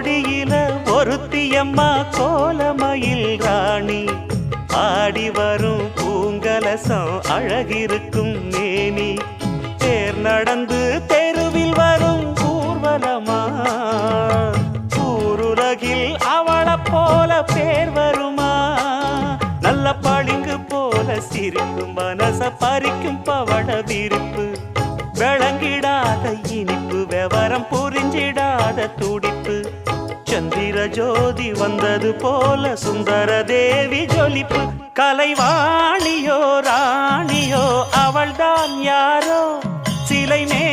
கோடியில ஒருத்தியம்மா கோலமயில் ராணி ஆடி வரும் பூங்கலசம் அழகிருக்கும் மேனி தேர் நடந்து தெருவில் வரும் ஊர்வலமா ஊருலகில் அவளை போல பேர் வருமா நல்ல பளிங்கு போல சிரிக்கும் மனச பறிக்கும் பவள விரிப்பு விளங்கிடாத இனிப்பு விவரம் புரிஞ்சிடாத துடிப்பு சந்திர ஜோதி வந்தது போல சுந்தர தேவி ஜொலிப்பு கலைவாணியோ ராணியோ அவள்தான் யாரோ சிலை மே